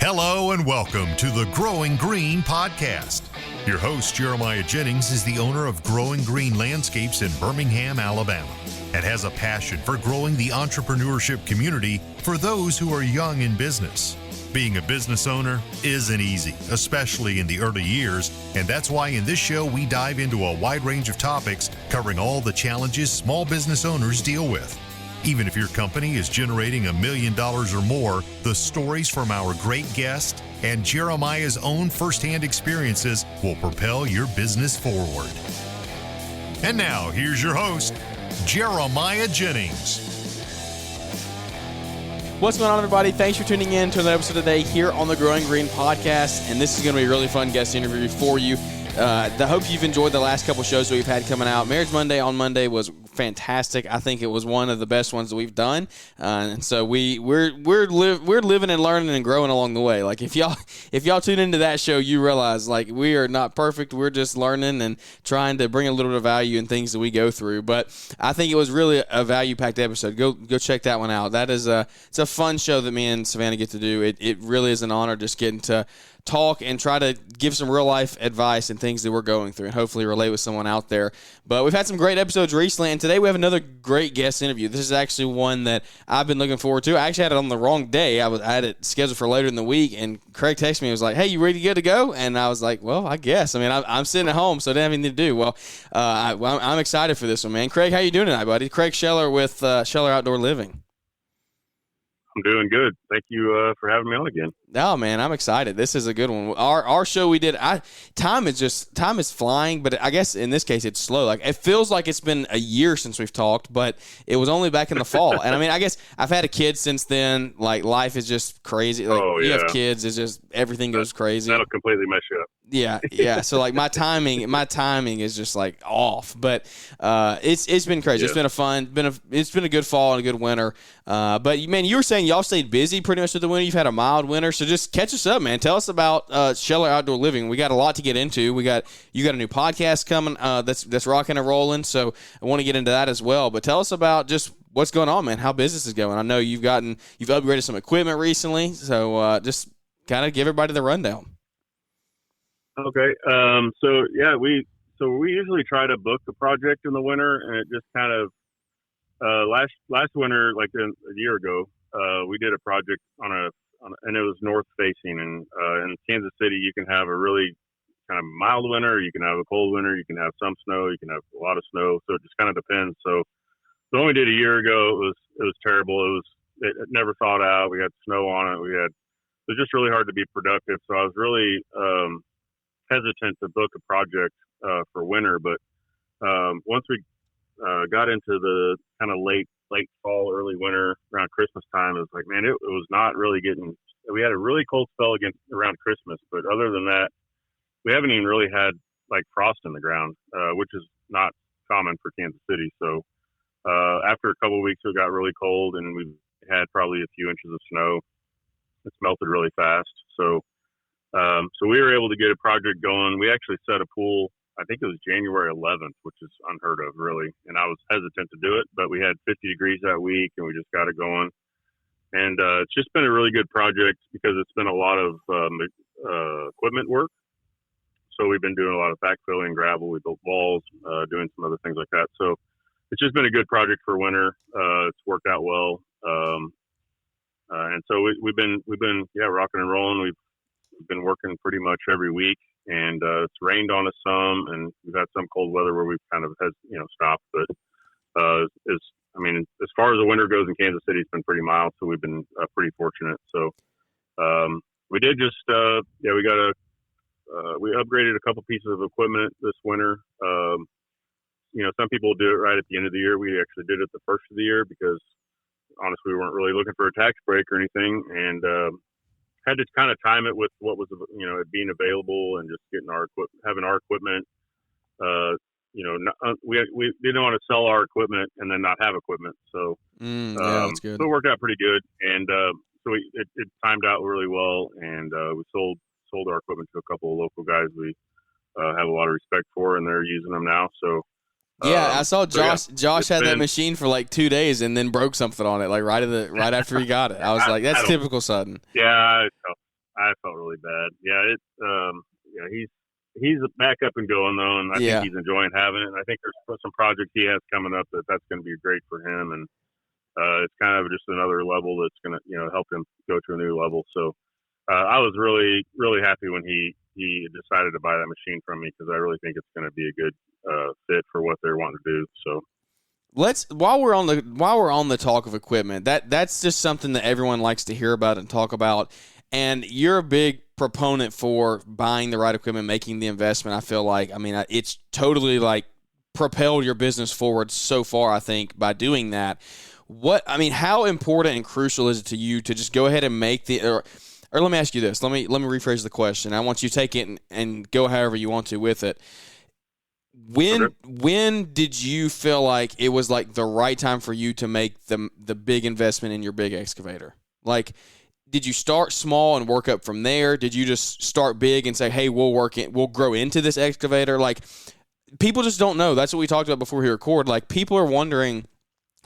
Hello and welcome to the Growing Green podcast. Your host, Jeremiah Jennings, is the owner of Growing Green Landscapes in Birmingham, Alabama, and has a passion for growing the entrepreneurship community for those who are young in business. Being a business owner isn't easy, especially in the early years, and that's why in this show we dive into a wide range of topics covering all the challenges small business owners deal with. Even if your company is generating $1 million or more, the stories from our great guest and Jeremiah's own firsthand experiences will propel your business forward. And now, here's your host, Jeremiah Jennings. What's going on, everybody? Thanks for tuning in to another episode today here on the Growing Green podcast, and this is going to be a really fun guest interview for you. I hope you've enjoyed the last couple shows that we've had coming out. Marriage Monday on Monday was fantastic. I think it was one of the best ones that we've done, and so we're living and learning and growing along the way. Like if y'all tune into that show, you realize like we are not perfect. We're just learning and trying to bring a little bit of value in things that we go through. But I think it was really a value-packed episode. Go check that one out. That is it's a fun show that me and Savannah get to do. It really is an honor just getting to talk and try to give some real life advice and things that we're going through and hopefully relate with someone out there. But we've had some great episodes recently, and today we have another great guest interview. This is actually one that I've been looking forward to. I actually had it on the wrong day. I had it scheduled for later in the week, and Craig texted me and was like, "Hey, you ready to good to go?" And I was like, "Well, I guess. I mean, I'm sitting at home, so I didn't have anything to do." Well, I'm excited for this one, man. Craig, how you doing tonight, buddy? Craig Scheller with Scheller Outdoor Living. I'm doing good. Thank you for having me on again. Oh man, I'm excited. This is a good one. Our show we did. Time is flying, but I guess in this case it's slow. Like it feels like it's been a year since we've talked, but it was only back in the fall. And I mean, I guess I've had a kid since then. Like life is just crazy. Like you have kids, it's just everything goes crazy. That'll completely mess you up. Yeah. So like my timing is just like off. But it's been crazy. Yeah. It's been a good fall and a good winter. But man, you were saying y'all stayed busy pretty much through the winter. You've had a mild winter. So just catch us up, man. Tell us about Scheller Outdoor Living. We got a lot to get into. You got a new podcast coming that's rocking and rolling. So I want to get into that as well. But tell us about just what's going on, man. How business is going. I know you've upgraded some equipment recently. So just kind of give everybody the rundown. Okay. We usually try to book a project in the winter, and it just kind of last winter, like a year ago, we did a project and it was north facing, and in Kansas City you can have a really kind of mild winter, you can have a cold winter, you can have some snow, you can have a lot of snow, so it just kind of depends. So the one we did a year ago, it was terrible. It never thawed out. We had snow on it. It was just really hard to be productive. So I was really hesitant to book a project for winter, but once we got into the kind of late fall, early winter, around Christmas time, it was like, man, it was not really getting. We had a really cold spell around Christmas, but other than that, we haven't even really had like frost in the ground, which is not common for Kansas City. So after a couple of weeks, it got really cold, and we had probably a few inches of snow. It's melted really fast, so we were able to get a project going. We actually set a pool. I think it was January 11th, which is unheard of, really. And I was hesitant to do it, but we had 50 degrees that week, and we just got it going. And it's just been a really good project because it's been a lot of equipment work. So we've been doing a lot of backfilling, gravel. We built walls, doing some other things like that. So it's just been a good project for winter. It's worked out well. And so we've been rocking and rolling. We've been working pretty much every week. And it's rained on us some, and we've had some cold weather where we've kind of stopped. But as far as the winter goes in Kansas City, it's been pretty mild, so we've been pretty fortunate. So we did just we upgraded a couple pieces of equipment this winter. Some people do it right at the end of the year. We actually did it the first of the year because honestly, we weren't really looking for a tax break or anything, and had to kind of time it with what was, it being available and just getting having our equipment. We didn't want to sell our equipment and then not have equipment. So, that's good. So it worked out pretty good. And, it timed out really well. And, we sold our equipment to a couple of local guys we, have a lot of respect for, and they're using them now. So, Yeah, I saw Josh had that machine for like 2 days and then broke something on it, like right after he got it. I was like, that's typical Sutton. Yeah, I felt really bad. Yeah, he's back up and going though, and I think he's enjoying having it. And I think there's some projects he has coming up that's going to be great for him, and it's kind of just another level that's going to help him go to a new level. So I was really really happy when he decided to buy that machine from me, because I really think it's going to be a good fit for what they're wanting to do. So. While we're on the talk of equipment, that's just something that everyone likes to hear about and talk about. And you're a big proponent for buying the right equipment, making the investment. I feel like, it's totally like propelled your business forward so far, I think, by doing that. How important and crucial is it to you to just go ahead and make or let me ask you this. Let me rephrase the question. I want you to take it and go however you want to with it. When did you feel like it was like the right time for you to make the big investment in your big excavator? Like, did you start small and work up from there? Did you just start big and say, hey, we'll grow into this excavator? Like, people just don't know. That's what we talked about before we record. Like, people are wondering,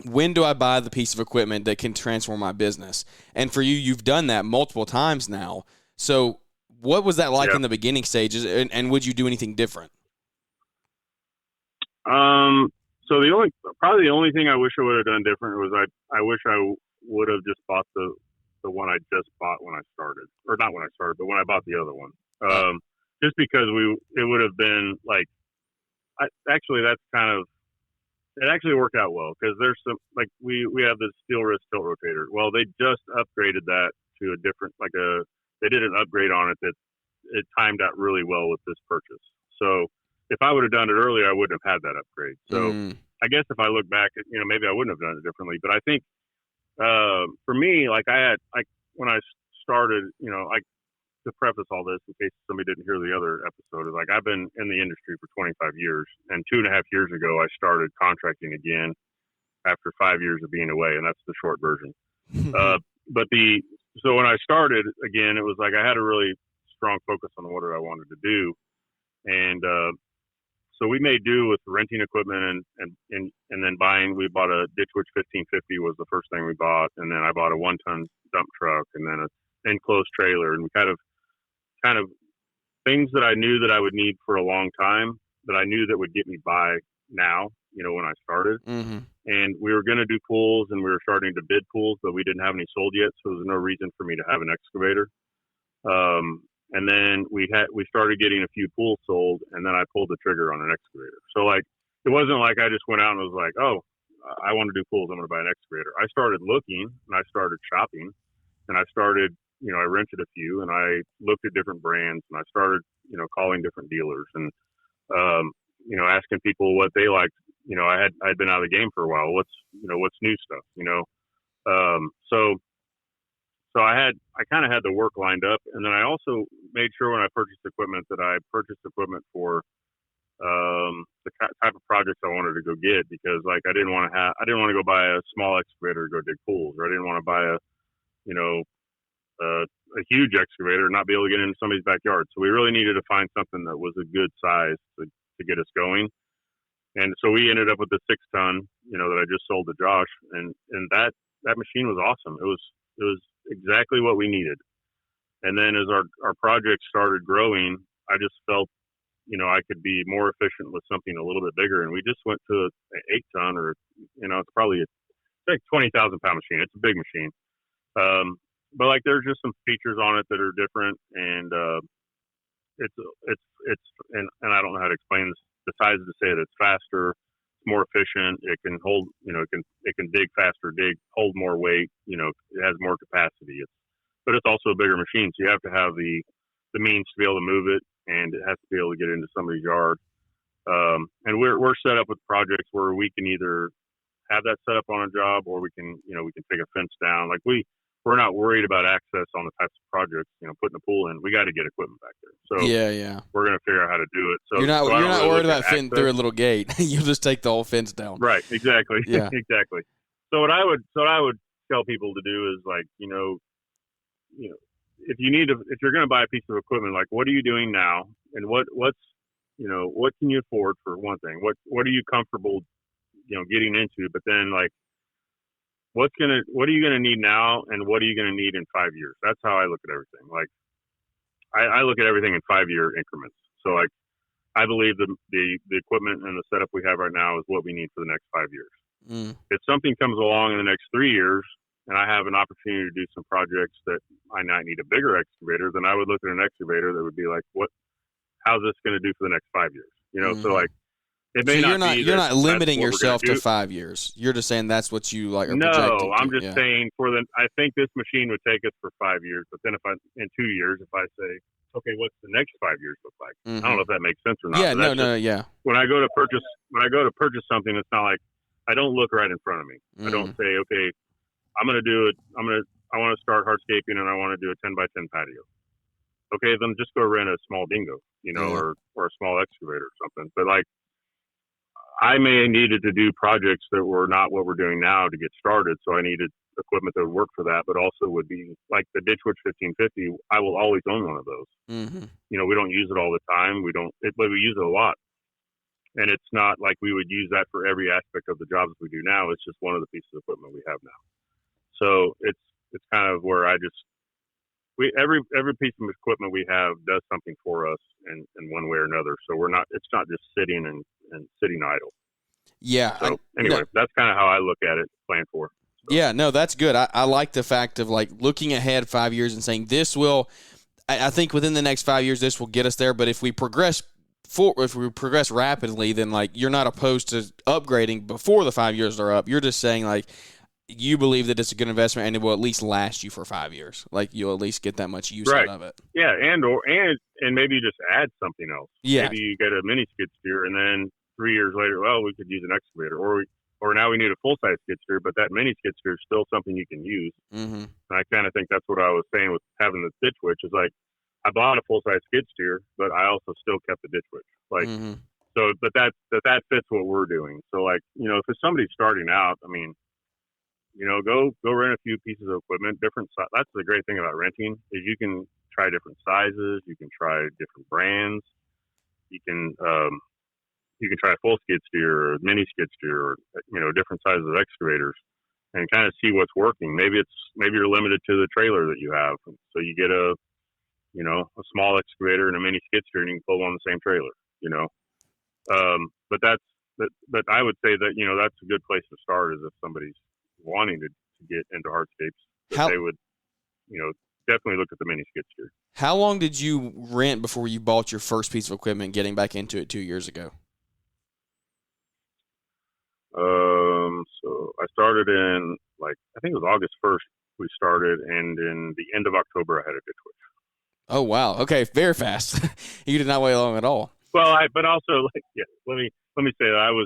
when do I buy the piece of equipment that can transform my business? And for you, you've done that multiple times now. So what was that like in the beginning stages, and would you do anything different? So the only thing I wish I would have done different was I wish I would have just bought the one I just bought when I started, or not when I started, but when I bought the other one. Just because it would have been like, it actually worked out well, because there's some, like, we have this steel wrist tilt rotator. Well, they just upgraded that to a different, they did an upgrade on it that it timed out really well with this purchase. So if I would have done it earlier, I wouldn't have had that upgrade. So I guess if I look back, maybe I wouldn't have done it differently. But I think for me, when I started, to preface all this in case somebody didn't hear the other episode, is like, I've been in the industry for 25 years, and 2.5 years ago I started contracting again after 5 years of being away, and that's the short version. So when I started again, it was like I had a really strong focus on what I wanted to do, and so we made do with renting equipment and then buying. We bought a Ditch Witch 1550 was the first thing we bought, and then I bought a 1-ton dump truck, and then an enclosed trailer, and we kind of things that I knew that I would need for a long time, that I knew that would get me by now, when I started. Mm-hmm. And we were going to do pools, and we were starting to bid pools, but we didn't have any sold yet, so there was no reason for me to have an excavator. And then we started getting a few pools sold, and then I pulled the trigger on an excavator. So it wasn't like I just went out and was like, oh, I want to do pools, I'm going to buy an excavator. I started looking, and I started shopping, and I started, I rented a few, and I looked at different brands, and I started, calling different dealers, and, asking people what they liked. I'd been out of the game for a while. What's new stuff, So I kind of had the work lined up, and then I also made sure when I purchased equipment that I purchased equipment for the type of projects I wanted to go get, because I didn't want to go buy a small excavator to go dig pools, or I didn't want to buy a huge excavator and not be able to get into somebody's backyard. So we really needed to find something that was a good size to get us going. And so we ended up with the 6-ton, that I just sold to Josh, and that machine was awesome. It was exactly what we needed. And then as our project started growing, I just felt, I could be more efficient with something a little bit bigger. And we just went to an 8-ton, or, it's probably a 20,000 pound machine. It's a big machine. But there's just some features on it that are different, and and I don't know how to explain this. The size to say that it's faster, it's more efficient. It can hold, it can dig faster, hold more weight. It has more capacity. But it's also a bigger machine, so you have to have the means to be able to move it, and it has to be able to get into somebody's yard. And we're set up with projects where we can either have that set up on a job, or we can take a fence down. We're not worried about access on the types of projects, putting a pool in. We got to get equipment back there. So yeah, we're going to figure out how to do it. So you're not worried about fitting through a little gate. You'll just take the whole fence down. Right. Exactly. Yeah. Exactly. So what I would tell people to do is if you're going to buy a piece of equipment, what are you doing now, and what can you afford, for one thing? What are you comfortable, getting into? But then what are you going to need now, and what are you going to need in 5 years? That's how I look at everything. I look at everything in 5-year increments. So like, I believe the equipment and the setup we have right now is what we need for the next 5 years. If something comes along in the next 3 years and I have an opportunity to do some projects that I might need a bigger excavator, then I would look at an excavator that would be like, how's this going to do for the next 5 years? You know, so like, it may so you're not limiting yourself to 5 years. You're just saying that's what you like. No, I'm just saying I think this machine would take us for 5 years, but then in 2 years, if I say, okay, what's the next 5 years look like? I don't know if that makes sense or not. Yeah, yeah. When I go to purchase something, it's not like I don't look right in front of me. I don't say, okay, I want to start hardscaping and I want to do a 10x10 patio. Okay, then just go rent a small dingo, you know, or a small excavator or something. But like, I may needed to do projects that were not what we're doing now to get started, so I needed equipment that would work for that, but also would be like the Ditch Witch 1550. I will always own one of those. You know, we don't use it all the time. But we use it a lot. And it's not like we would use that for every aspect of the jobs we do now. It's just one of the pieces of equipment we have now. So it's kind of where every piece of equipment we have does something for us in one way or another. So it's not just sitting and sitting idle. Yeah. So anyway, that's kind of how I look at it, plan for. So. Yeah, no, that's good. I like the fact of like looking ahead 5 years and saying I think within the next 5 years, this will get us there. But if we progress rapidly, then like you're not opposed to upgrading before the 5 years are up. You're just saying like, you believe that it's a good investment and it will at least last you for 5 years. Like you'll at least get that much use out of it. Yeah. And maybe you just add something else. Yeah. Maybe you get a mini skid steer and then 3 years later, well, we could use an excavator or now we need a full size skid steer, but that mini skid steer is still something you can use. And I kind of think that's what I was saying with having the Ditch Witch is like, I bought a full size skid steer, but I also still kept the Ditch Witch. Like, so, but that fits what we're doing. So like, you know, if somebody's starting out, I mean, you know, go rent a few pieces of equipment, different. That's the great thing about renting is you can try different sizes. You can try different brands. You can try a full skid steer or a mini skid steer or, you know, different sizes of excavators and kind of see what's working. Maybe you're limited to the trailer that you have. So you get a small excavator and a mini skid steer and you can pull on the same trailer, you know? But I would say that, you know, that's a good place to start is if somebody's wanting to get into hardscapes, they would, you know, definitely look at the mini skid steer. How long did you rent before you bought your first piece of equipment getting back into it 2 years ago? So I started in I think it was August 1st we started, and in the end of October I had a Ditch Witch. Oh wow! Okay, very fast. You did not wait long at all. Well, but also let me say that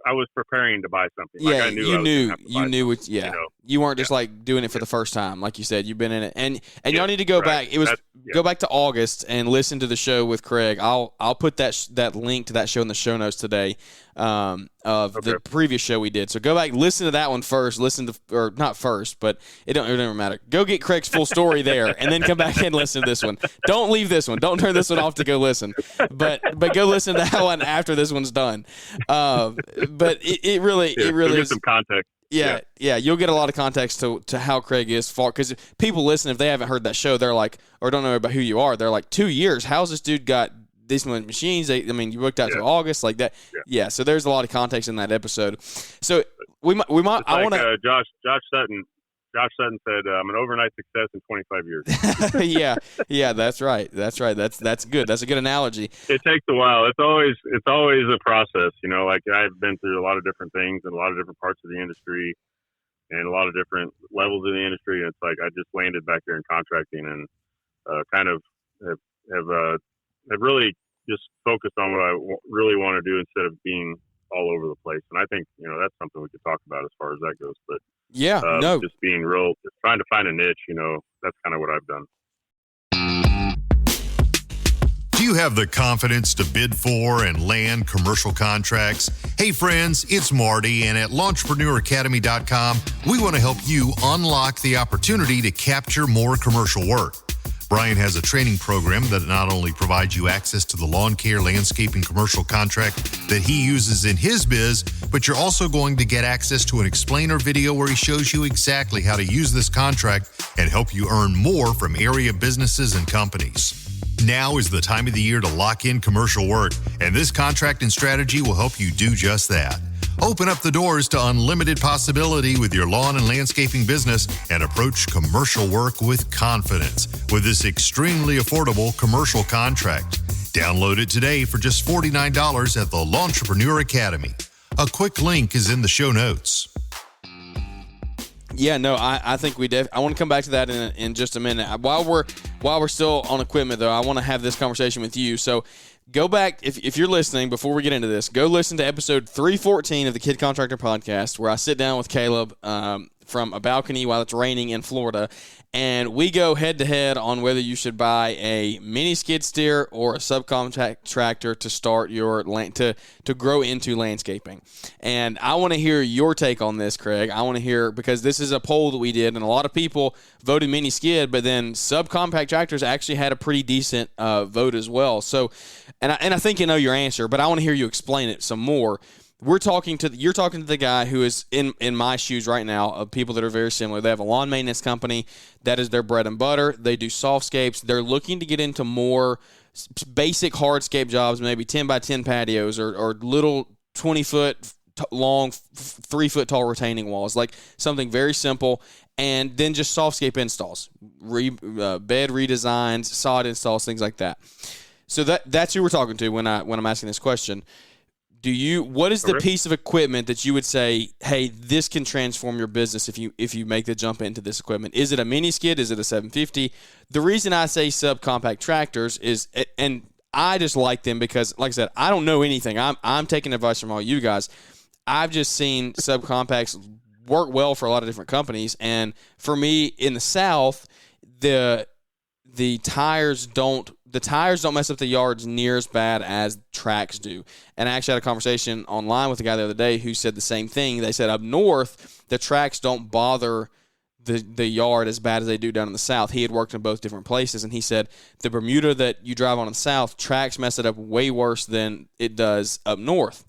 I was preparing to buy something. Yeah, like I knew you knew what. Yeah, you know? You weren't just like doing it for the first time, like you said. You've been in it, and y'all need to go back. Go back to August and listen to the show with Craig. I'll put that link to that show in the show notes today. The previous show we did. So go back, listen to that one first. Or not first, but it doesn't matter. Go get Craig's full story there, and then come back and listen to this one. Don't leave this one. Don't turn this one off to go listen. But go listen to that one after this one's done. But it really get some context. Yeah, you'll get a lot of context to how Craig is far, because people listen, if they haven't heard that show, they're like, or don't know about who you are, they're like, 2 years, how's this dude got these machines? You booked out to August like that. Yeah, so there's a lot of context in that episode. So we might. I want to. Josh Sutton said, "I'm an overnight success in 25 years." yeah, that's right. That's good. That's a good analogy. It takes a while. It's always a process, you know. Like I've been through a lot of different things in a lot of different parts of the industry, and a lot of different levels of the industry. And it's like I just landed back there in contracting, and kind of have really just focused on what I really want to do instead of being all over the place. And I think, you know, that's something we could talk about as far as that goes. But just being real, just trying to find a niche, you know, that's kind of what I've done. Do you have the confidence to bid for and land commercial contracts? Hey friends, it's Marty, and at LaunchpreneurAcademy.com, we want to help you unlock the opportunity to capture more commercial work. Brian has a training program that not only provides you access to the lawn care, landscaping, commercial contract that he uses in his biz, but you're also going to get access to an explainer video where he shows you exactly how to use this contract and help you earn more from area businesses and companies. Now is the time of the year to lock in commercial work, and this contracting strategy will help you do just that. Open up the doors to unlimited possibility with your lawn and landscaping business and approach commercial work with confidence with this extremely affordable commercial contract. Download it today for just $49 at the Lawntrepreneur Academy. A quick link is in the show notes. Yeah, no, I think I want to come back to that in just a minute. While we're still on equipment, though, I want to have this conversation with you. So go back, if you're listening, before we get into this, go listen to episode 314 of the Kid Contractor Podcast, where I sit down with Caleb from a balcony while it's raining in Florida, and we go head-to-head on whether you should buy a mini skid steer or a subcompact tractor to start your to grow into landscaping. And I want to hear your take on this, Craig. I want to hear, because this is a poll that we did, and a lot of people voted mini skid, but then subcompact tractors actually had a pretty decent vote as well. So, and I think you know your answer, but I want to hear you explain it some more. You're talking to the guy who is in my shoes right now, of people that are very similar. They have a lawn maintenance company. That is their bread and butter. They do softscapes. They're looking to get into more basic hardscape jobs, maybe 10 by 10 patios or little 20-foot long, 3-foot tall retaining walls, like something very simple, and then just softscape installs, bed redesigns, sod installs, things like that. So that's who we're talking to when I'm asking this question. What is the piece of equipment that you would say, hey, this can transform your business if you make the jump into this equipment? Is it a mini skid? Is it a 750? The reason I say subcompact tractors is, and I just like them because, like I said, I don't know anything. I'm taking advice from all you guys. I've just seen subcompacts work well for a lot of different companies, and for me in the South, the tires don't mess up the yards near as bad as tracks do. And I actually had a conversation online with a guy the other day who said the same thing. They said up north, the tracks don't bother the yard as bad as they do down in the South. He had worked in both different places, and he said the Bermuda that you drive on in the South, tracks mess it up way worse than it does up north.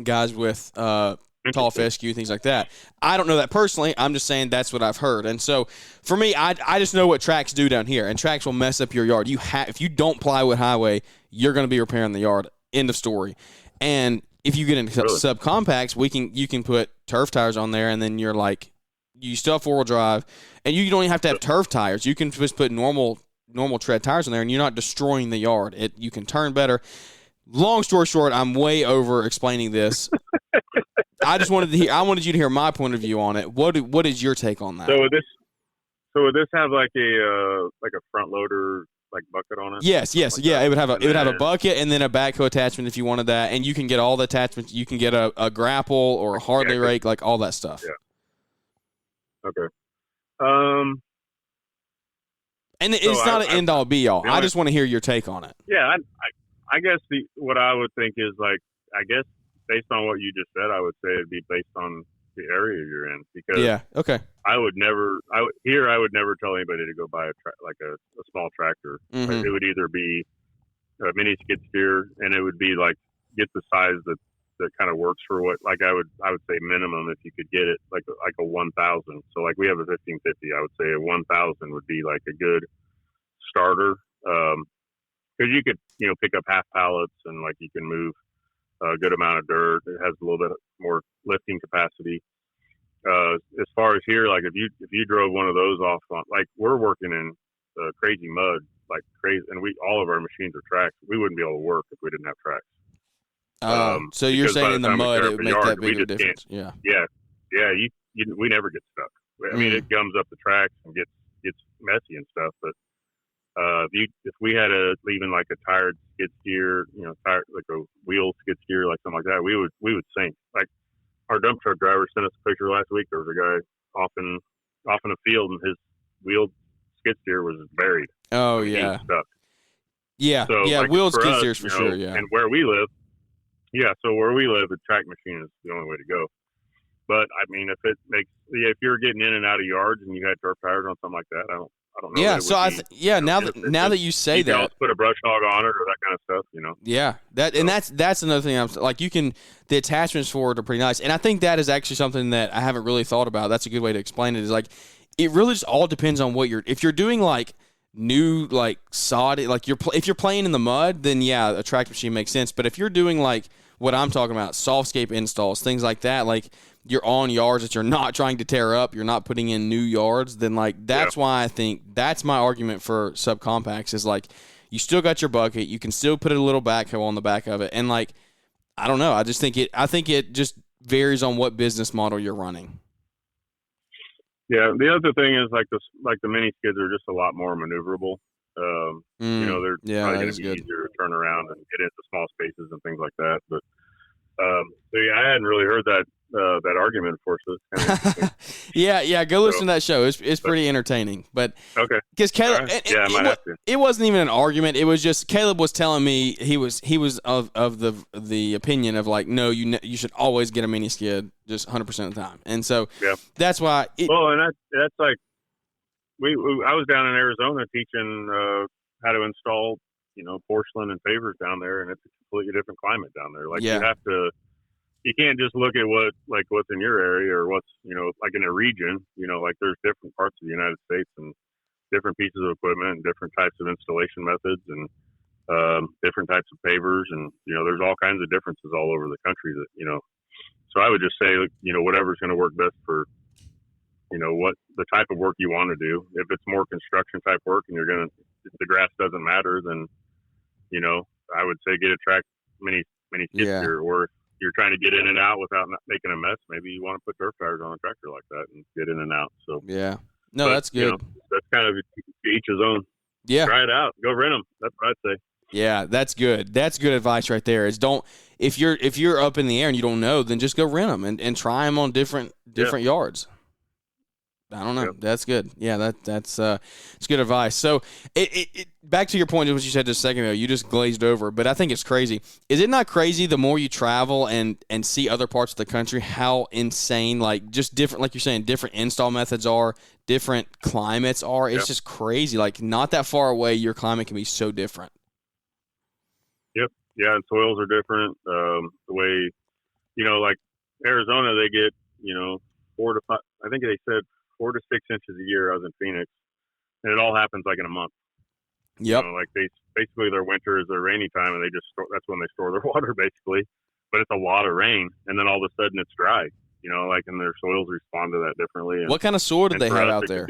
Guys with tall fescue, things like that. I don't know that personally. I'm just saying that's what I've heard. And so for me, I just know what tracks do down here, and tracks will mess up your yard. If you don't plywood highway, you're going to be repairing the yard. End of story. And if you get into subcompacts, you can put turf tires on there, and then you still have 4-wheel drive, and you don't even have to have turf tires. You can just put normal tread tires on there, and you're not destroying the yard. You can turn better. Long story short, I'm way over explaining this. I wanted you to hear my point of view on it. What is your take on that? So would this have like a front loader bucket on it? Yes, yeah. It would have a bucket and then a backhoe attachment if you wanted that, and you can get all the attachments. You can get a grapple or a Harley rake, like all that stuff. Yeah. Okay. And it's not an end all be all. I just want to hear your take on it. Yeah, I guess what I would think is I guess based on what you just said, I would say it'd be based on the area you're in, because I would never tell anybody to go buy a small tractor. Mm-hmm. It would either be a mini skid steer, and it would be get the size that kind of works for what I would say minimum, if you could get it like a 1,000. So we have a 1550. I would say a 1,000 would be a good starter, because you could pick up half pallets, and you can move a good amount of dirt. It has a little bit more lifting capacity. As far as here, if you drove one of those off on, we're working in crazy mud, crazy, and all of our machines are tracks. We wouldn't be able to work if we didn't have tracks. So you're saying in the mud it would make that bigger difference? Yeah. We never get stuck. I mean, it gums up the tracks and gets messy and stuff, but if we had even a tired skid steer, a wheel skid steer, something like that, we would sink. Our dump truck driver sent us a picture last week. There was a guy off in a field, and his wheeled skid steer was buried. Oh yeah. Stuck. Yeah. So, wheeled skid steers for sure. Yeah. And where we live, a track machine is the only way to go. But I mean, if you're getting in and out of yards and you had turf tires on something like that, I don't know. Yeah. that it So would be, now that you say you can that, always put a brush hog on it or that kind of stuff, Yeah, that's another thing. I'm like, the attachments for it are pretty nice, and I think that is actually something that I haven't really thought about. That's a good way to explain it. Is like, it really just all depends on what if you're doing like new like sod, like if you're playing in the mud, then yeah, a track machine makes sense. But if you're doing like what I'm talking about, softscape installs, things like that, like you're on yards that you're not trying to tear up, you're not putting in new yards, then like that's why I think that's my argument for subcompacts is like you still got your bucket, you can still put a little backhoe on the back of it, and like I don't know, I think it just varies on what business model you're running. Yeah, the other thing is like the mini skids are just a lot more maneuverable. They're probably going to be easier to turn around and get into small spaces and things like that. But so yeah, I hadn't really heard that argument before. So it's kind of interesting. yeah, go listen to that show. It's pretty entertaining. But okay, because Caleb, right. I might have to. It wasn't even an argument. It was just Caleb was telling me he was of the opinion of like, no, you should always get a mini skid just 100% of the time, and so that's why. And that's like I was down in Arizona teaching how to install porcelain and pavers down there, and it's a completely different climate down there. Like you can't just look at what's in your area or what's like in a region. Like there's different parts of the United States and different pieces of equipment and different types of installation methods and different types of pavers, and there's all kinds of differences all over the country that So I would just say whatever's going to work best for what the type of work you want to do. If it's more construction type work and if the grass doesn't matter, then I would say get a track mini skid steer. Or if you're trying to get in and out without not making a mess, maybe you want to put turf tires on a tractor like that and get in and out. So that's good. That's kind of to each his own. Yeah, try it out. Go rent them. That's what I'd say. Yeah, that's good. That's good advice right there. Is if you're up in the air and you don't know, then just go rent them and try them on different yards. I don't know. Yep. That's good. Yeah, that's good advice. So, back to your point, what you said just a second ago, you just glazed over, but I think it's crazy. Is it not crazy the more you travel and see other parts of the country, how insane, like just different, like you're saying, different install methods are, different climates are? It's just crazy. Like not that far away, your climate can be so different. Yep. Yeah, and soils are different. The way, like Arizona, they get 4 to 5. I think they said 4 to 6 inches a year. I was in Phoenix, and it all happens like in a month. Yep. Like basically their winter is their rainy time, and that's when they store their water basically. But it's a lot of rain, and then all of a sudden it's dry. And their soils respond to that differently. And, what kind of soil do they have out there?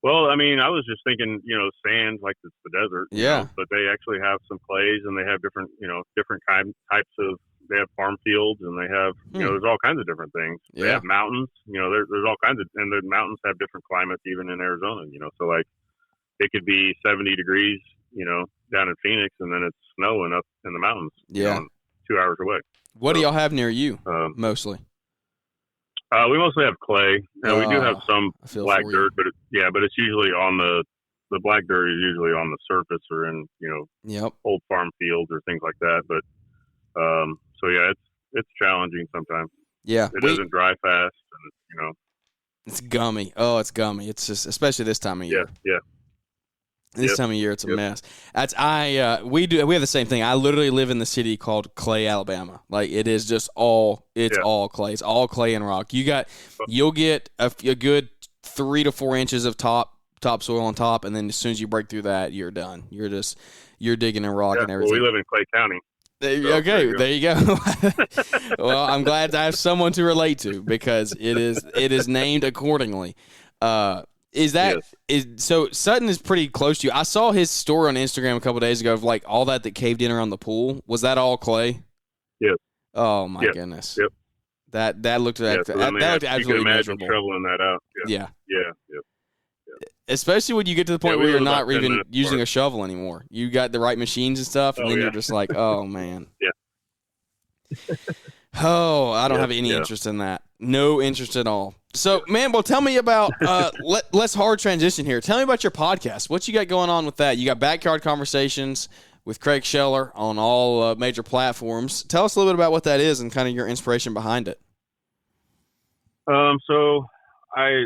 Well, I mean, I was just thinking, sand, like it's the desert. Yeah. But they actually have some clays, and they have different types of. They have farm fields, and they have, there's all kinds of different things. Yeah. They have mountains, there's all kinds of, and the mountains have different climates even in Arizona, so like it could be 70 degrees, down in Phoenix, and then it's snowing up in the mountains, 2 hours away. What do y'all have near you, mostly? We mostly have clay. We do have some black dirt, but it's usually on the black dirt is usually on the surface or in, old farm fields or things like that. But, so yeah, it's challenging sometimes. Yeah. It doesn't dry fast, and it's gummy. Oh, it's gummy. It's just, especially this time of year. Yeah. This time of year, it's a mess. We have the same thing. I literally live in the city called Clay, Alabama. Like it is just all clay. It's all clay and rock. You'll get a good 3 to 4 inches of topsoil on top, and then as soon as you break through that, you're done. You're digging in rock and everything. Well, we live in Clay County. There you go. Well, I'm glad I have someone to relate to because it is named accordingly. So Sutton is pretty close to you. I saw his story on Instagram a couple of days ago of like all that caved in around the pool. Was that all clay? Yes. Oh my goodness. Yep. That looked that looked absolutely miserable. Imagine shoveling that out. Yeah. Yeah. Especially when you get to the point where you're not even using a shovel anymore. You got the right machines and stuff, and then you're just like, oh, man. Yeah. I don't have any interest in that. No interest at all. So, man, well, tell me about let's hard transition here. Tell me about your podcast. What you got going on with that? You got Backyard Conversations with Craig Scheller on all major platforms. Tell us a little bit about what that is and kind of your inspiration behind it. So I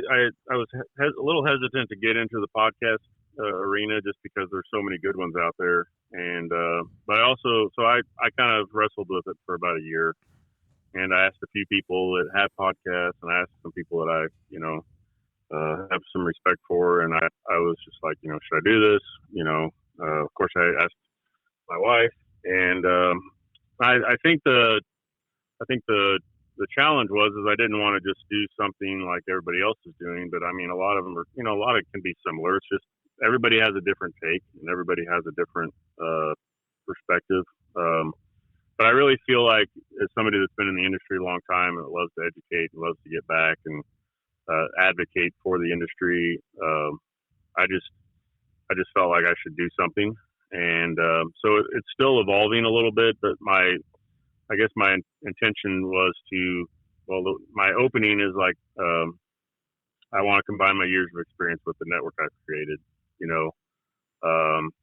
was a little hesitant to get into the podcast arena just because there's so many good ones out there, and but I kind of wrestled with it for about a year, and I asked a few people that have podcasts, and I asked some people that I have some respect for, and I was just like, should I do this? Of course I asked my wife, and I think the challenge was I didn't want to just do something like everybody else is doing, but I mean, a lot of them are, a lot of it can be similar. It's just everybody has a different take and everybody has a different perspective. But I really feel like as somebody that's been in the industry a long time and loves to educate and loves to get back and advocate for the industry, I just felt like I should do something. And so it's still evolving a little bit, but I guess my intention was my opening is like, I want to combine my years of experience with the network I've created,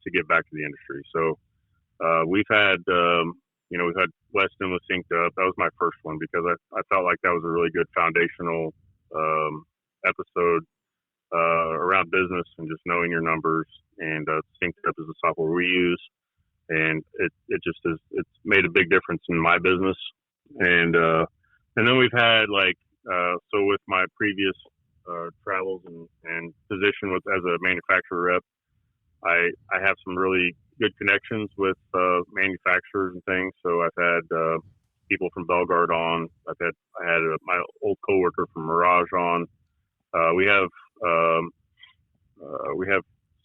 to get back to the industry. So, we've had Weston was synced up. That was my first one because I felt like that was a really good foundational, episode, around business and just knowing your numbers, and, synced up is the software we use. And it's made a big difference in my business. And then we've had so with my previous travels and position as a manufacturer rep, I have some really good connections with manufacturers and things. So I've had people from Belgard on. I had my old coworker from Mirage on. We have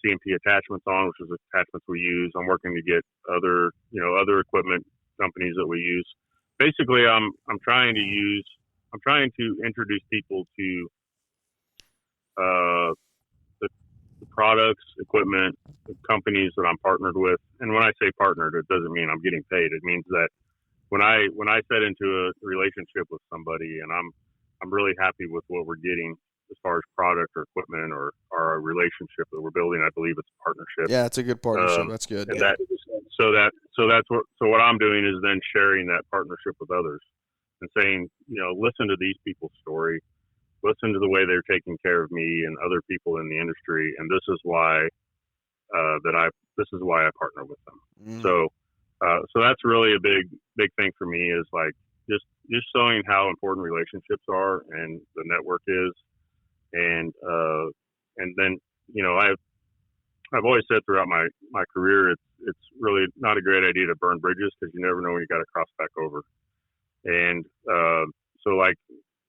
CMP attachments on, which is attachments we use. I'm working to get other equipment companies that we use. Basically, I'm trying to introduce people to the products, equipment, companies that I'm partnered with. And when I say partnered, it doesn't mean I'm getting paid. It means that when I set into a relationship with somebody and I'm really happy with what we're getting as far as product or equipment or our relationship that we're building, I believe it's a partnership. Yeah, it's a good partnership. That's good. And what I'm doing is then sharing that partnership with others and saying, listen to these people's story, listen to the way they're taking care of me and other people in the industry, and this is why I partner with them. So that's really a big thing for me is like just showing how important relationships are and the network is. And then, I've always said throughout my career, it's really not a great idea to burn bridges because you never know when you got to cross back over. And, so like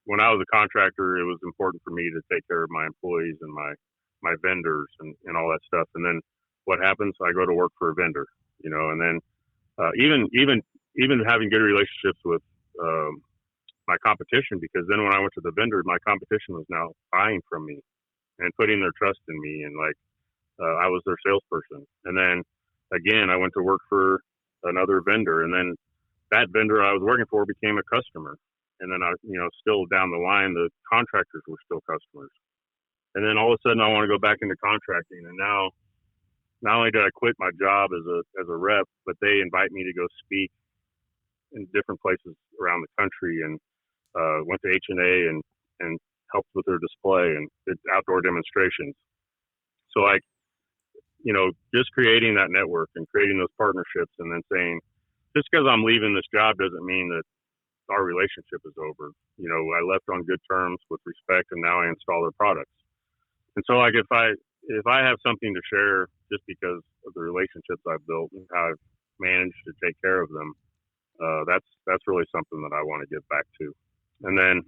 when I was a contractor, it was important for me to take care of my employees and my vendors and all that stuff. And then what happens? I go to work for a vendor, and then, even having good relationships with, my competition, because then when I went to the vendor, my competition was now buying from me and putting their trust in me. And I was their salesperson. And then again, I went to work for another vendor, and then that vendor I was working for became a customer. And then still down the line, the contractors were still customers. And then all of a sudden I want to go back into contracting. And now not only did I quit my job as a rep, but they invite me to go speak in different places around the country, and went to H&A and helped with their display and did outdoor demonstrations. So just creating that network and creating those partnerships, and then saying, just because I'm leaving this job doesn't mean that our relationship is over. I left on good terms with respect, and now I install their products. And so if I have something to share just because of the relationships I've built and how I've managed to take care of them, that's really something that I want to give back to. And then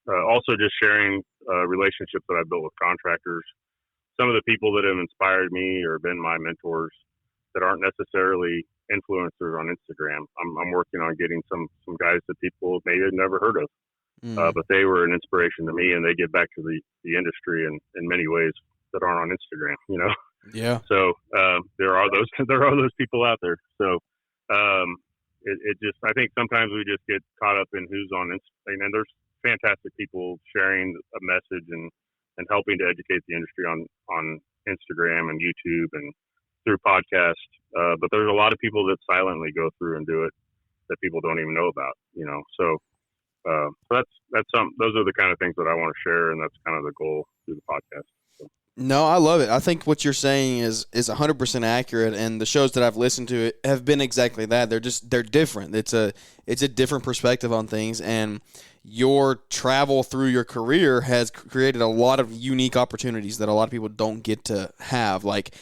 also just sharing relationships that I've built with contractors. Some of the people that have inspired me or been my mentors that aren't necessarily influencers on Instagram. I'm working on getting some guys that people maybe have never heard of, but they were an inspiration to me, and they give back to the industry in many ways that aren't on Instagram. Yeah. So there are those people out there. So I think sometimes we just get caught up in who's on Instagram, and there's fantastic people sharing a message and helping to educate the industry on Instagram and YouTube and through podcasts. But there's a lot of people that silently go through and do it that people don't even know about, So So that's those are the kind of things that I want to share, and that's kind of the goal through the podcast. So. No, I love it. I think what you're saying is 100% accurate, and the shows that I've listened to have been exactly that. They're different. It's a different perspective on things, and your travel through your career has created a lot of unique opportunities that a lot of people don't get to have. Like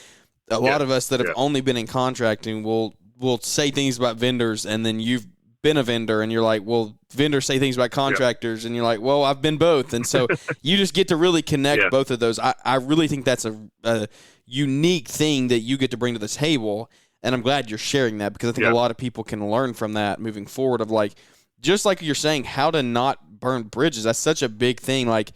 a lot of us that have only been in contracting will say things about vendors, and then you've been a vendor and you're like, well, vendors say things about contractors, and you're like, well, I've been both. And so you just get to really connect both of those. I really think that's a unique thing that you get to bring to the table, and I'm glad you're sharing that, because I think a lot of people can learn from that moving forward, of like, just like you're saying, how to not burn bridges. That's such a big thing. Like,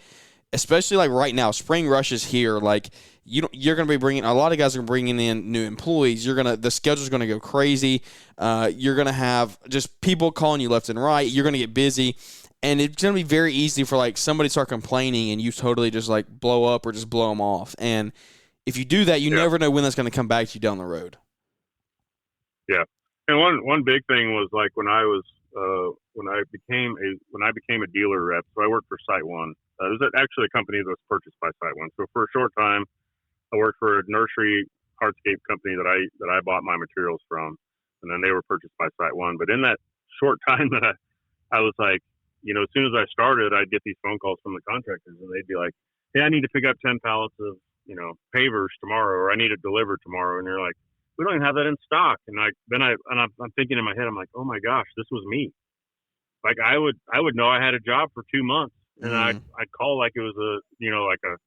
especially like right now, spring rush is here. Like, you're going to be bringing, a lot of guys are bringing in new employees. The schedule's going to go crazy. You're going to have just people calling you left and right. You're going to get busy, and it's going to be very easy for like somebody to start complaining and you totally just like blow up or just blow them off. And if you do that, you never know when that's going to come back to you down the road. Yeah. And one big thing was like when I became a dealer rep, so I worked for SiteOne. It was actually a company that was purchased by SiteOne. So for a short time, I worked for a nursery hardscape company that I bought my materials from, and then they were purchased by SiteOne. But in that short time that I was like, as soon as I started, I'd get these phone calls from the contractors, and they'd be like, "Hey, I need to pick up 10 pallets of pavers tomorrow, or I need it delivered tomorrow." And you're like, "We don't even have that in stock." And I'm thinking in my head, I'm like, "Oh my gosh, this was me." Like I would know I had a job for 2 months, and I'd call like it was like a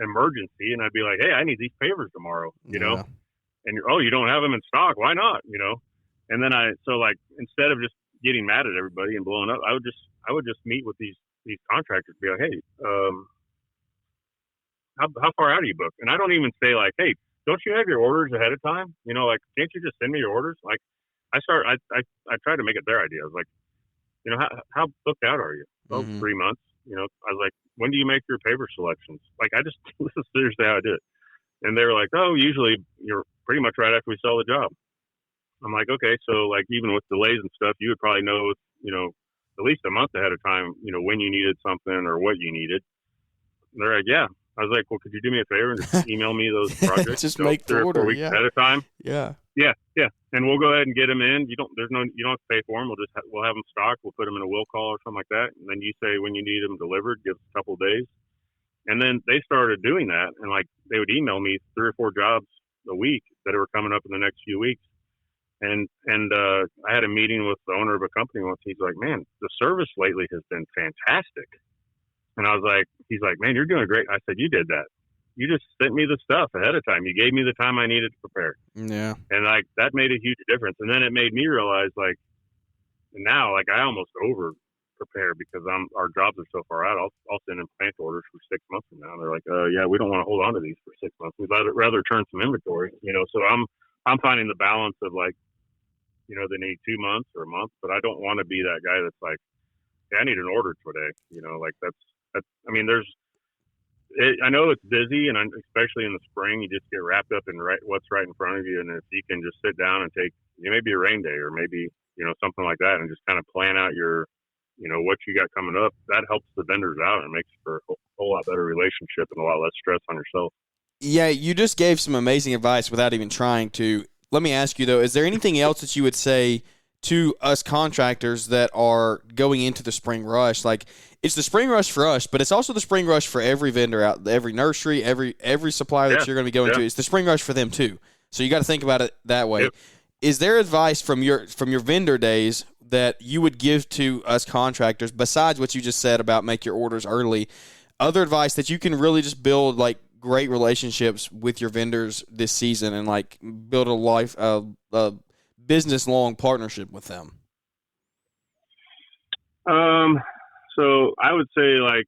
emergency, and I'd be like, "Hey, I need these pavers tomorrow," and you don't have them in stock, why not? And then instead of just getting mad at everybody and blowing up, I would just meet with these contractors and be like, "Hey, how far out are you booked?" And I don't even say like, "Hey, don't you have your orders ahead of time? Like, can't you just send me your orders?" Like I try to make it their idea. I was like, how booked out are you? Oh, 3 months. I was like, when do you make your paver selections? Like, this is seriously how I did it. And they were like, oh, usually you're pretty much right after we sell the job. I'm like, okay, so like even with delays and stuff, you would probably know, at least a month ahead of time, when you needed something or what you needed. And they're like, yeah. I was like, well, could you do me a favor and just email me those projects? Just make the order, 3 or 4 weeks ahead of time. Yeah. Yeah. And we'll go ahead and get them in. You don't have to pay for them. We'll have them stocked. We'll put them in a will call or something like that. And then you say when you need them delivered, give us a couple of days. And then they started doing that. And like, they would email me 3 or 4 jobs a week that were coming up in the next few weeks. And I had a meeting with the owner of a company once. He's like, man, the service lately has been fantastic. And I was like, he's like, man, you're doing great. I said, you did that. You just sent me the stuff ahead of time. You gave me the time I needed to prepare. Yeah. And like, that made a huge difference. And then it made me realize like, now, like I almost over prepare because our jobs are so far out. I'll send in plant orders for 6 months from now. They're like, yeah, we don't want to hold on to these for 6 months. We'd rather turn some inventory, So I'm finding the balance of like, they need 2 months or a month, but I don't want to be that guy that's like, hey, I need an order today. Like that's, I mean, I know it's busy, and especially in the spring, you just get wrapped up in what's right in front of you. And if you can just sit down and take, maybe a rain day or maybe, something like that, and just kind of plan out your, what you got coming up, that helps the vendors out and makes for a whole lot better relationship and a lot less stress on yourself. Yeah, you just gave some amazing advice without even trying to. Let me ask you, though, is there anything else that you would say to us contractors that are going into the spring rush? Like, it's the spring rush for us, but it's also the spring rush for every vendor out, every nursery, every supplier that you're going to be going to. It's the spring rush for them too. So you got to think about it that way. Yep. Is there advice from your vendor days that you would give to us contractors besides what you just said about make your orders early? Other advice that you can really just build like great relationships with your vendors this season and like build a business long partnership with them? So I would say like,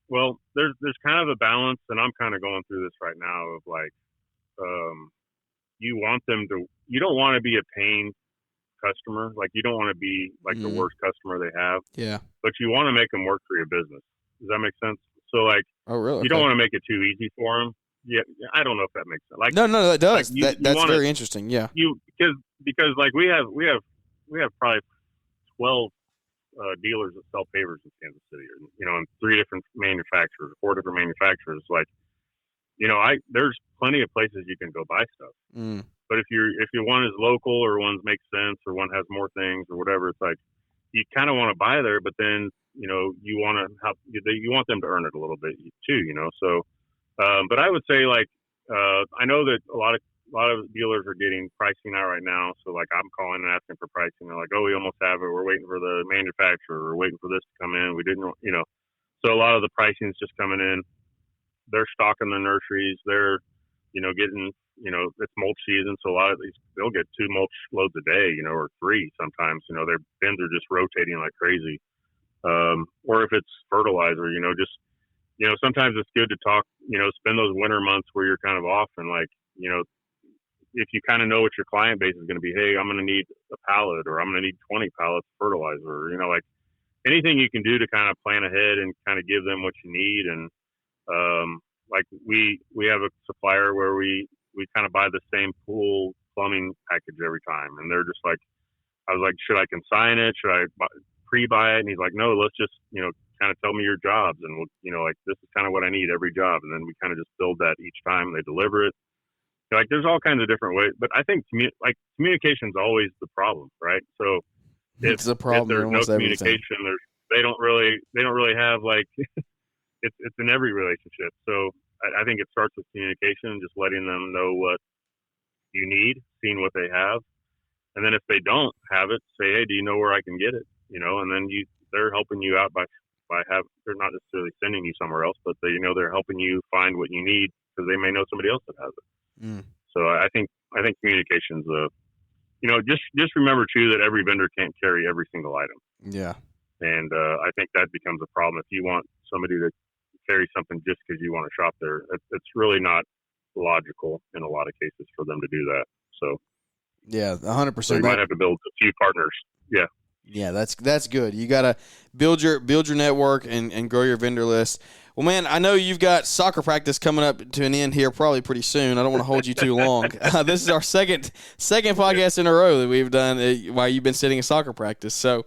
well, there's kind of a balance, and I'm kind of going through this right now of like, you don't want to be a pain customer. Like you don't want to be like the worst customer they have. Yeah. But you want to make them work for your business. Does that make sense? So like, oh really? You don't want to make it too easy for them. Yeah, I don't know if that makes sense. Like, no, that does. Like That's very interesting. Yeah. Because like we have we have probably 12 dealers that sell pavers in Kansas City, and 4 different manufacturers. Like, there's plenty of places you can go buy stuff. But if one is local or one makes sense or one has more things or whatever, it's like you kind of want to buy there, but then you want them to earn it a little bit too. So, but I would say like I know that a lot of dealers are getting pricing out right now. So like I'm calling and asking for pricing. They're like, oh, we almost have it. We're waiting for the manufacturer. We're waiting for this to come in. We didn't, So a lot of the pricing is just coming in. They're stocking the nurseries. They're, getting, it's mulch season. So a lot of these, they'll get 2 mulch loads a day, or 3 sometimes. Their bins are just rotating like crazy. Or if it's fertilizer, sometimes it's good to talk, spend those winter months where you're kind of off and like, if you kind of know what your client base is going to be, hey, I'm going to need a pallet or I'm going to need 20 pallets of fertilizer, like anything you can do to kind of plan ahead and kind of give them what you need. And, like we have a supplier where we kind of buy the same pool plumbing package every time. And they're just like, I was like, should I consign it? Should I pre-buy it? And he's like, no, let's just, kind of tell me your jobs. And we'll, like, this is kind of what I need every job. And then we kind of just build that each time they deliver it. Like there's all kinds of different ways, but I think communication is always the problem, right? So it's a problem. If there's no communication, they don't really have like it's in every relationship. So I think it starts with communication, just letting them know what you need, seeing what they have, and then if they don't have it, say, hey, do you know where I can get it? And then they're helping you out by they're not necessarily sending you somewhere else, but they're helping you find what you need because they may know somebody else that has it. So I think communication's just remember too that every vendor can't carry every single item. Yeah. And I think that becomes a problem if you want somebody to carry something just because you want to shop there. It's really not logical in a lot of cases for them to do that. So yeah, 100%. So you might have to build a few partners. Yeah. Yeah, that's good. You got to build your network and grow your vendor list. Well, man, I know you've got soccer practice coming up to an end here probably pretty soon. I don't want to hold you too long. This is our second podcast in a row that we've done while you've been sitting in soccer practice. So,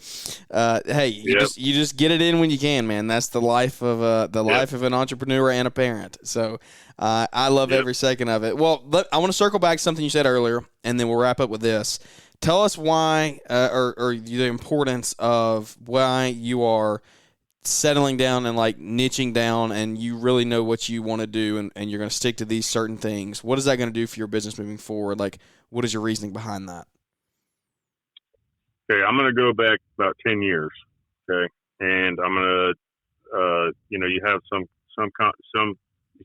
hey, you just get it in when you can, man. That's the life of life of an entrepreneur and a parent. So, I love every second of it. Well, I want to circle back to something you said earlier, and then we'll wrap up with this. Tell us why, or the importance of why you are settling down and like niching down, and you really know what you want to do, and you're going to stick to these certain things. What is that going to do for your business moving forward? Like, what is your reasoning behind that? Okay, I'm going to go back about 10 years. Okay, and I'm going to, you have some. You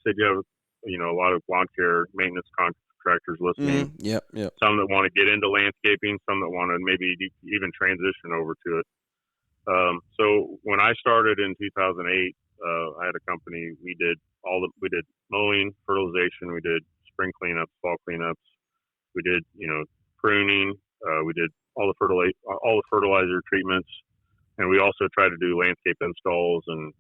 said you have, a lot of lawn care maintenance contractors listening. Yep. Some that want to get into landscaping, some that want to maybe even transition over to it. So when I started in 2008, I had a company. We did mowing, fertilization, we did spring cleanups, fall cleanups, we did pruning, we did all the fertilizer treatments, and we also tried to do landscape installs and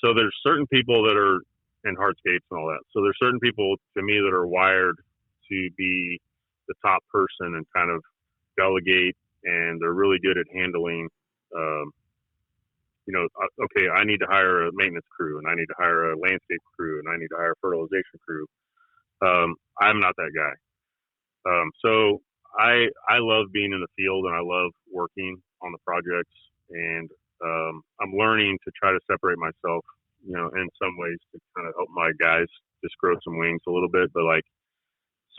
so there's certain people that are in hardscapes and all that. So there's certain people to me that are wired to be the top person and kind of delegate, and they're really good at handling, okay, I need to hire a maintenance crew, and I need to hire a landscape crew, and I need to hire a fertilization crew. I'm not that guy. So I love being in the field, and I love working on the projects, and I'm learning to try to separate myself, in some ways to kind of help my guys just grow some wings a little bit. But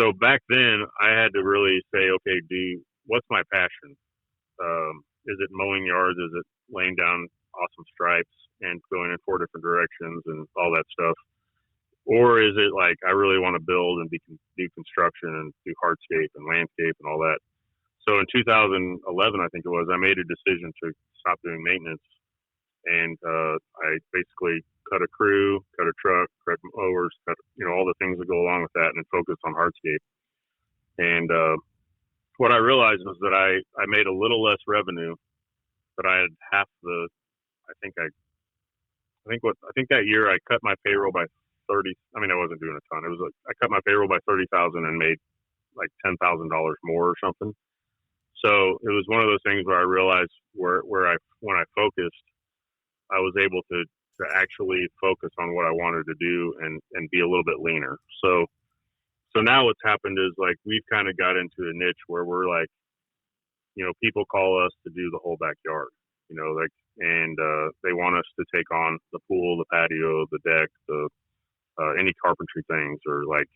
so back then I had to really say, okay, what's my passion? Is it mowing yards? Is it laying down awesome stripes and going in 4 different directions and all that stuff? Or is it like, I really want to build and do construction and do hardscape and landscape and all that? So in 2011, I think it was, I made a decision to stop doing maintenance. And I basically cut a crew, cut a truck, cut mowers, cut, all the things that go along with that, and focus on hardscape. And what I realized was that I made a little less revenue, but I had half the. I think that year I cut my payroll by 30. I mean, I wasn't doing a ton. It was I cut my payroll by 30,000 and made like $10,000 more or something. So it was one of those things where I realized when I focused, I was able to actually focus on what I wanted to do and be a little bit leaner. So now what's happened is like we've kind of got into a niche where we're like, people call us to do the whole backyard, and they want us to take on the pool, the patio, the deck, any carpentry things, or like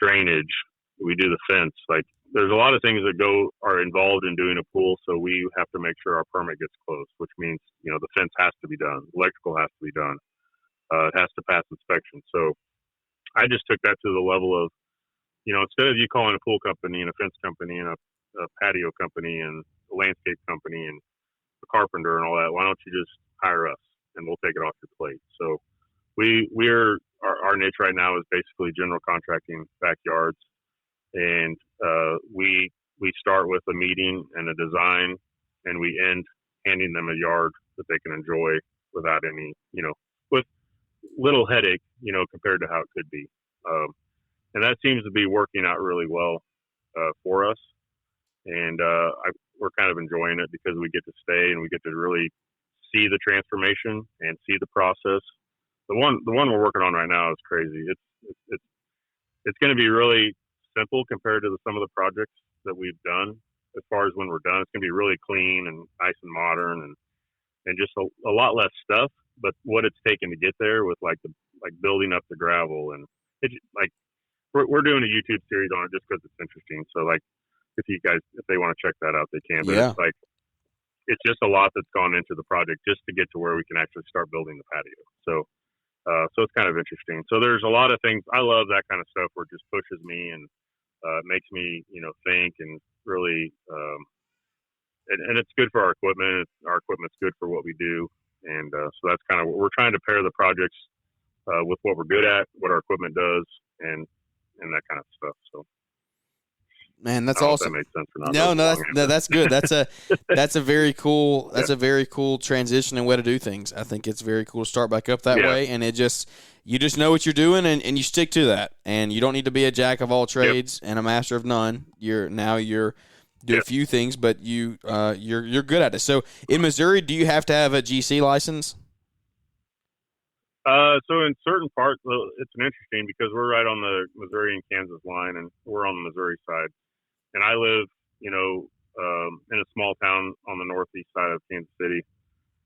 drainage. We do the fence. Like there's a lot of things that are involved in doing a pool. So we have to make sure our permit gets closed, which means, the fence has to be done. Electrical has to be done. It has to pass inspection. So I just took that to the level of, instead of you calling a pool company and a fence company and a patio company and a landscape company and a carpenter and all that, why don't you just hire us and we'll take it off your plate? So our niche right now is basically general contracting backyards, and we start with a meeting and a design, and we end handing them a yard that they can enjoy without any, with little headache, compared to how it could be. And that seems to be working out really well for us. And we're kind of enjoying it because we get to stay and we get to really see the transformation and see the process. The one we're working on right now is crazy. It's going to be really simple compared to some of the projects that we've done. As far as when we're done, it's going to be really clean and nice and modern and just a lot less stuff. But what it's taken to get there with like building up the gravel, and it's like we're doing a YouTube series on it just because it's interesting. So like if they want to check that out, they can. But Yeah. It's just a lot that's gone into the project just to get to where we can actually start building the patio. So it's kind of interesting. So there's a lot of things. I love that kind of stuff where it just pushes me and makes me, think and really, and it's good for our equipment. Our equipment's good for what we do. And so that's kind of what we're trying to pair the projects with what we're good at, what our equipment does, and that kind of stuff. So. Man, that's I don't know awesome. if that makes sense or not. No, that's good. That's a very cool. That's a very cool transition and way to do things. I think it's very cool to start back up that way, and you just know what you're doing and you stick to that, and you don't need to be a jack of all trades and a master of none. You're do a few things, but you're good at it. So in Missouri, do you have to have a GC license? So in certain parts, it's interesting because we're right on the Missouri and Kansas line, and we're on the Missouri side. And I live, in a small town on the northeast side of Kansas City.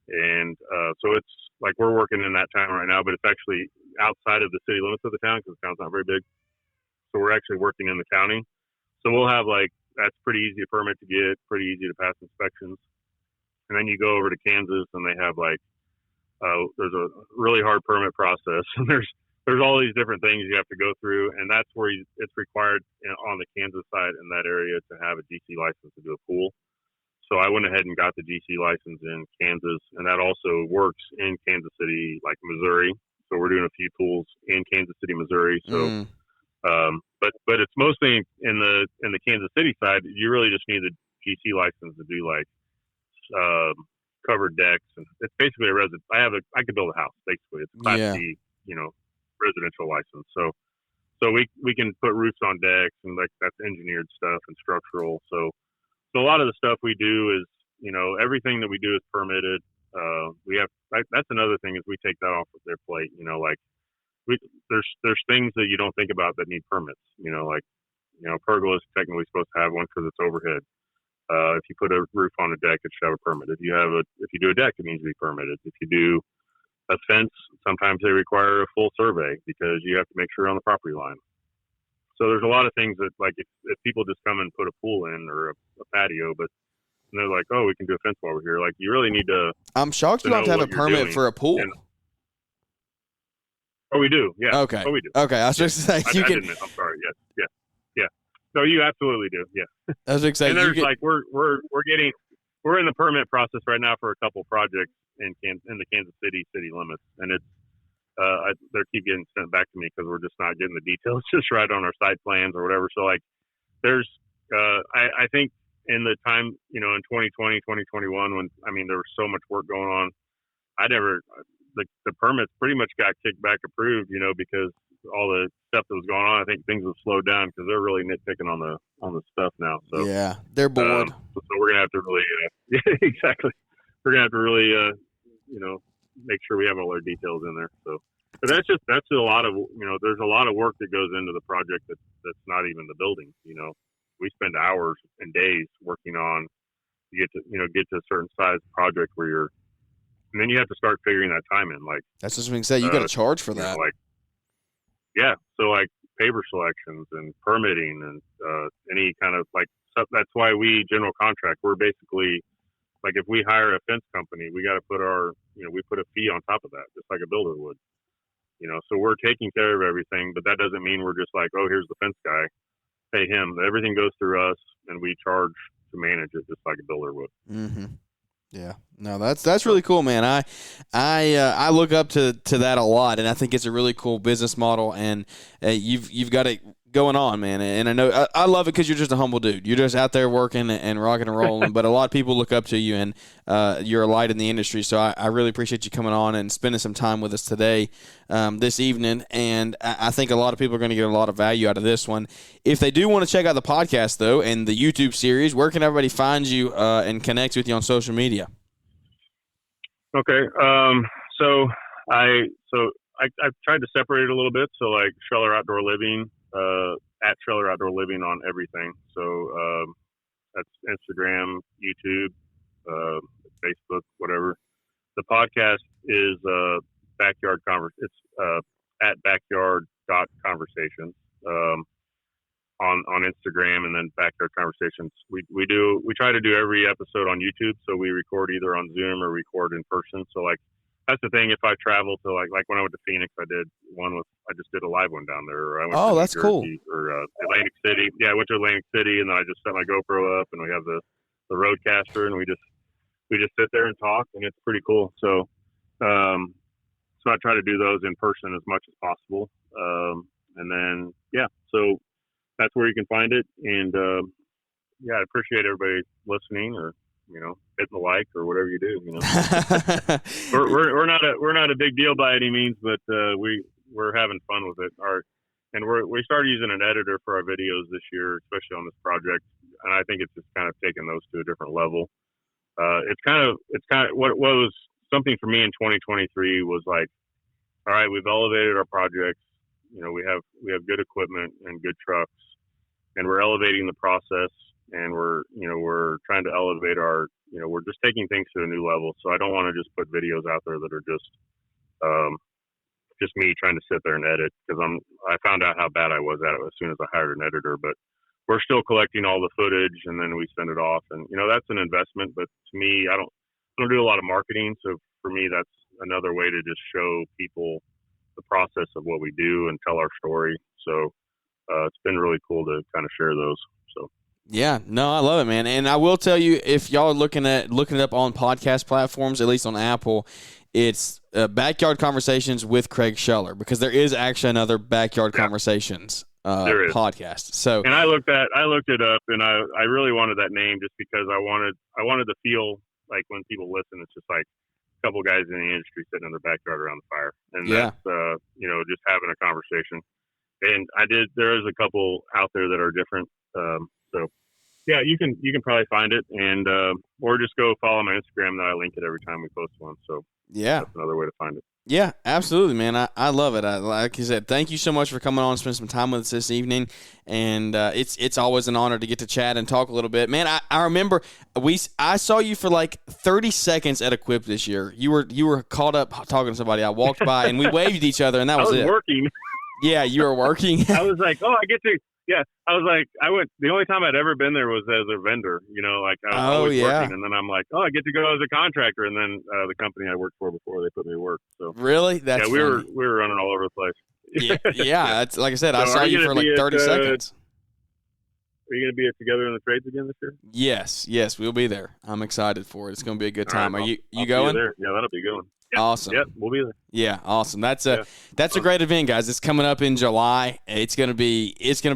And so it's like we're working in that town right now, but it's actually outside of the city limits of the town because the town's not very big. So we're actually working in the county. So we'll have that's pretty easy a permit to get, pretty easy to pass inspections. And then you go over to Kansas and they have there's a really hard permit process. And there's all these different things you have to go through, and that's where it's required on the Kansas side in that area to have a GC license to do a pool. So I went ahead and got the GC license in Kansas, and that also works in Kansas City, like Missouri. So we're doing a few pools in Kansas City, Missouri. So, but it's mostly in the Kansas City side. You really just need the GC license to do covered decks, and it's basically a resident. I could build a house basically. It's Class C, residential license. So we can put roofs on decks, and that's engineered stuff and structural. So a lot of the stuff we do is, everything that we do is permitted. That's another thing is we take that off of their plate. There's things that you don't think about that need permits. Pergola is technically supposed to have one because it's overhead. If you put a roof on a deck, it should have a permit. If you do a deck, it needs to be permitted. If you do a fence, sometimes they require a full survey because you have to make sure you're on the property line. So there's a lot of things that, if people just come and put a pool in or a patio, but they're like, oh, we can do a fence while we're here. You really need to. I'm shocked you don't have a permit for a pool. Oh, we do. Yeah. Okay. Oh, we do. Okay. I was just saying I'm sorry. Yes. Yeah. Yeah. No, you absolutely do. Yeah. I was excited. And there's we're in the permit process right now for a couple projects in the Kansas City limits, and it's they keep getting sent back to me because we're just not getting the details just right on our site plans or whatever. So there's I think in the time in 2020, 2021 when there was so much work going on, the permits pretty much got kicked back approved because all the stuff that was going on, I think things have slowed down because they're really nitpicking on the stuff now. So yeah, they're bored. So we're gonna have to really, yeah, exactly. We're gonna have to really, make sure we have all our details in there. So, but that's a lot of, there's a lot of work that goes into the project that's not even the building. We spend hours and days working on to get to a certain size project and then you have to start figuring that time in. Like That's just what we said. You got to charge for that. So paper selections and permitting and any kind of stuff. That's why we general contract. We're basically like if we hire a fence company, we got to put we put a fee on top of that, just like a builder would. So we're taking care of everything, but that doesn't mean we're just like, oh, here's the fence guy, pay him. Everything goes through us, and we charge to manage it, just like a builder would. Mm-hmm. Yeah, no, that's really cool, man. I look up to that a lot, and I think it's a really cool business model, and you've got it going on, man. And I know I love it because you're just a humble dude. You're just out there working and rocking and rolling. But a lot of people look up to you, and you're a light in the industry. So I really appreciate you coming on and spending some time with us today, this evening. And I think a lot of people are going to get a lot of value out of this one. If they do want to check out the podcast, though, and the YouTube series, where can everybody find you and connect with you on social media? Okay. So I've tried to separate it a little bit. So like Scheller Outdoor Living, at Scheller Outdoor Living on everything. So that's Instagram, YouTube, Facebook, whatever. The podcast is Backyard Conversation. It's at backyard.conversations on Instagram, and then Backyard Conversations. We try to do every episode on YouTube, so we record either on Zoom or record in person. So like that's the thing. If I travel to like when I went to Phoenix, I just did a live one down there. Or I went to that's New Jersey, cool. Or Atlantic City. Yeah, I went to Atlantic City, and then I just set my GoPro up, and we have the Roadcaster, and we just sit there and talk, and it's pretty cool. So I try to do those in person as much as possible. And then so that's where you can find it. And I appreciate everybody listening, or hitting the like or whatever you do. We're not a big deal by any means, but we're having fun with it. We started using an editor for our videos this year, especially on this project, and I think it's just kind of taken those to a different level. It's kind of what was something for me in 2023 was like, all right, we've elevated our projects. We have good equipment and good trucks, and we're elevating the process, and we're trying to elevate we're just taking things to a new level. So I don't want to just put videos out there that are just me trying to sit there and edit, because I found out how bad I was at it as soon as I hired an editor. But we're still collecting all the footage, and then we send it off, and that's an investment. But to me, I don't do a lot of marketing, so for me that's another way to just show people the process of what we do and tell our story. So it's been really cool to kind of share those. So yeah, no, I love it, man. And I will tell you, if y'all are looking it up on podcast platforms, at least on Apple, it's Backyard Conversations with Craig Scheller, because there is actually another Backyard Conversations podcast. So, and I looked it up, and I really wanted that name just because I wanted to feel like when people listen, it's just like a couple guys in the industry sitting in their backyard around the fire, and that's just having a conversation. And there is a couple out there that are different. So yeah, you can probably find it, and or just go follow my Instagram, that I link it every time we post one. So yeah, that's another way to find it. Yeah, absolutely, man. I love it. Like you said, thank you so much for coming on and spending some time with us this evening. And it's always an honor to get to chat and talk a little bit. Man, I remember I saw you for like 30 seconds at Equip this year. You were caught up talking to somebody. I walked by and we waved at each other, and that was it. I was working. Yeah, you were working. I was like, I get to. Yeah, I was like, the only time I'd ever been there was as a vendor, like I was always working. And then I'm like, I get to go as a contractor. And then the company I worked for before, they put me to work. So really? That's we were running all over the place. Yeah. It's, like I said, so I saw you for like 30 seconds. Are you going to be Together in the Trades again this year? Yes, we'll be there. I'm excited for it. It's going to be a good time. Right, Are you going? There. Yeah, that'll be good. Awesome. Yep, we'll be there. Yeah, awesome. That's a great event, guys. It's coming up in July. It's gonna be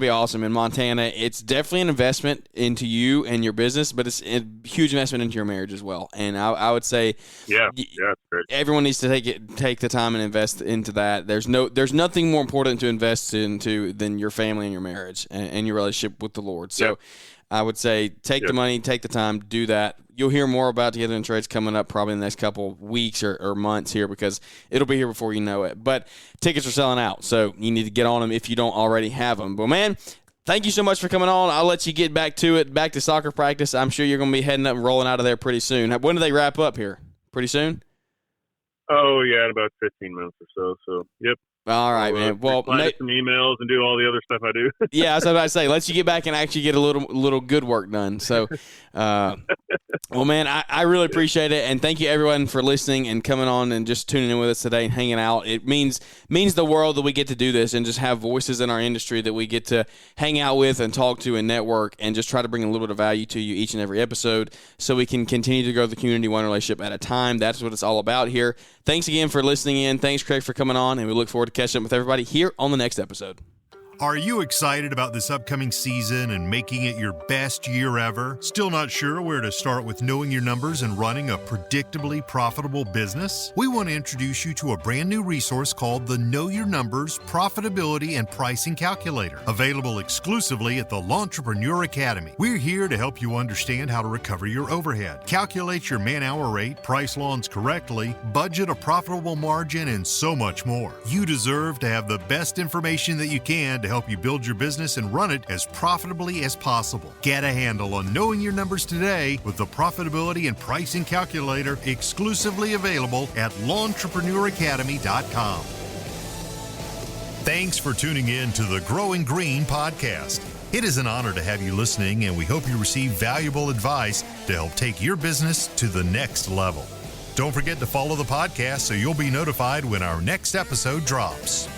awesome in Montana. It's definitely an investment into you and your business, but it's a huge investment into your marriage as well. And I would say, it's great. Everyone needs to take the time and invest into that. There's nothing more important to invest into than your family and your marriage and your relationship with the Lord. So I would say take the money, take the time, do that. You'll hear more about Together in Trades coming up probably in the next couple of weeks or months here, because it'll be here before you know it. But tickets are selling out, so you need to get on them if you don't already have them. But, man, thank you so much for coming on. I'll let you get back to it, back to soccer practice. I'm sure you're going to be heading up and rolling out of there pretty soon. When do they wrap up here? Pretty soon? Oh, yeah, in about 15 minutes or so. So, yep. All right, man. Well, some emails and do all the other stuff I do. Yeah, I was about to say, let you get back and actually get a little good work done. So, well, man, I really appreciate it, and thank you everyone for listening and coming on and just tuning in with us today and hanging out. It means the world that we get to do this and just have voices in our industry that we get to hang out with and talk to and network and just try to bring a little bit of value to you each and every episode, so we can continue to grow the community one relationship at a time. That's what it's all about here. Thanks again for listening in. Thanks, Craig, for coming on, and we look forward to catching up with everybody here on the next episode. Are you excited about this upcoming season and making it your best year ever? Still not sure where to start with knowing your numbers and running a predictably profitable business? We want to introduce you to a brand new resource called the Know Your Numbers Profitability and Pricing Calculator, available exclusively at the L'Entrepreneur Academy. We're here to help you understand how to recover your overhead, calculate your man-hour rate, price lawns correctly, budget a profitable margin, and so much more. You deserve to have the best information that you can to help you build your business and run it as profitably as possible. Get a handle on knowing your numbers today with the Profitability and Pricing Calculator, exclusively available at l'entrepreneuracademy.com. Thanks for tuning in to the Growing Green podcast. It is an honor to have you listening, and we hope you receive valuable advice to help take your business to the next level. Don't forget to follow the podcast so you'll be notified when our next episode drops.